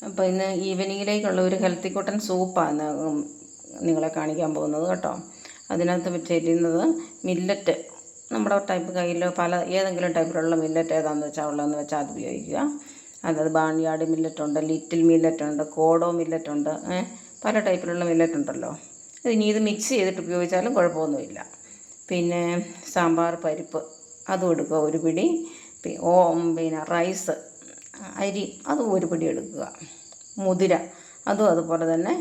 അപ്പോൾ ഇന്ന് ഈവനിങ്ങിലേക്കുള്ള ഒരു ഹെൽത്തി കോട്ടൺ സൂപ്പാണ് നിങ്ങളെ കാണിക്കാൻ പോകുന്നത് കേട്ടോ. അതിനകത്ത് ചേരുന്നത് മില്ലറ്റ്. നമ്മുടെ ടൈപ്പ് കയ്യിൽ ഏതെങ്കിലും ടൈപ്പിലുള്ള മില്ലറ്റ് ഏതാണെന്ന് വെച്ചാൽ ഉള്ളതെന്ന് വെച്ചാൽ അത് ഉപയോഗിക്കുക. അതായത് ബാൺയാർഡ് മില്ലറ്റുണ്ട്, ലിറ്റിൽ മില്ലറ്റുണ്ട്, കോഡോ മില്ലറ്റുണ്ട്, പല ടൈപ്പിലുള്ള മില്ലറ്റ് ഉണ്ടല്ലോ. ഇനി ഇത് മിക്സ് ചെയ്തിട്ട് ഉപയോഗിച്ചാലും കുഴപ്പമൊന്നുമില്ല. പിന്നെ സാമ്പാർ പരിപ്പ് അതും എടുക്കുക ഒരു പിടി. പിന്നെ റൈസ് അരി അതും ഒരു പിടി എടുക്കുക. മുതിര അതും അതുപോലെ തന്നെ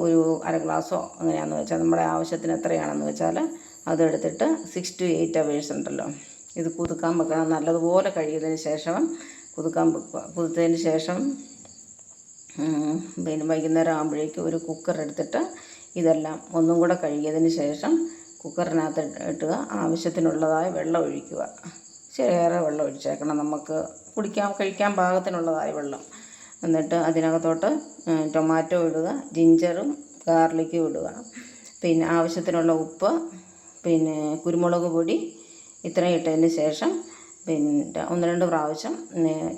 ഒരു അര ഗ്ലാസ്സോ അങ്ങനെയാണെന്ന് വെച്ചാൽ നമ്മുടെ ആവശ്യത്തിന് എത്രയാണെന്ന് വെച്ചാൽ അതെടുത്തിട്ട് 6 to 8 hours ഉണ്ടല്ലോ ഇത് കുതുക്കാൻ വെക്കുക. നല്ലതുപോലെ കഴുകിയതിന് ശേഷം കുതുക്കാൻ വെക്കുക. കുതിർത്തതിന് ശേഷം പിന്നെ വൈകുന്നേരം ആകുമ്പോഴേക്കും ഒരു കുക്കർ എടുത്തിട്ട് ഇതെല്ലാം ഒന്നും കൂടെ കഴുകിയതിന് ശേഷം കുക്കറിനകത്ത് ഇട്ടുക. ആവശ്യത്തിനുള്ളതായ വെള്ളം ഒഴിക്കുക. ശരിയേറെ വെള്ളം ഒഴിച്ചേക്കണം, നമുക്ക് കഴിക്കാൻ പാകത്തിനുള്ളതായ വെള്ളം. എന്നിട്ട് അതിനകത്തോട്ട് ടൊമാറ്റോ ഇടുക, ജിഞ്ചറും ഗാർലിക്കും ഇടുക. പിന്നെ ആവശ്യത്തിനുള്ള ഉപ്പ്, പിന്നെ കുരുമുളക് പൊടി ഇത്രയും ഇട്ടതിന് ശേഷം പിന്നെ 1-2 പ്രാവശ്യം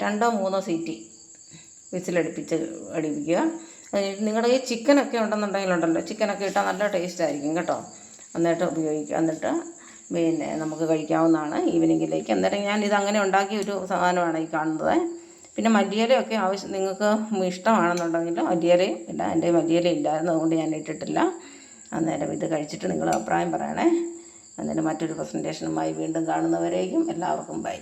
2-3 സീറ്റി അടിപ്പിക്കുക. നിങ്ങളുടെ ഈ ചിക്കനൊക്കെ ഉണ്ടെന്നുണ്ടെങ്കിലുണ്ടല്ലോ, ചിക്കനൊക്കെ ഇട്ടാൽ നല്ല ടേസ്റ്റ് ആയിരിക്കും കേട്ടോ. എന്നിട്ട് ഉപയോഗിക്കുക. എന്നിട്ട് പിന്നെ നമുക്ക് കഴിക്കാവുന്നതാണ് ഈവനിങ്ങിലേക്ക്. അന്നേരം ഞാനിത് അങ്ങനെ ഉണ്ടാക്കിയ ഒരു സാധനമാണ് ഈ കാണുന്നത്. പിന്നെ മല്ലിയിലയൊക്കെ നിങ്ങൾക്ക് ഇഷ്ടമാണെന്നുണ്ടെങ്കിൽ മല്ലിയിലയും ഇല്ല. എൻ്റെ മല്ലിയില ഇല്ലായിരുന്നു, അതുകൊണ്ട് ഞാൻ ഇട്ടിട്ടില്ല. അന്നേരം ഇത് കഴിച്ചിട്ട് നിങ്ങൾ അഭിപ്രായം പറയണേ. അന്നേരം മറ്റൊരു പ്രസൻറ്റേഷനുമായി വീണ്ടും കാണുന്നവരേക്കും എല്ലാവർക്കും ബൈ.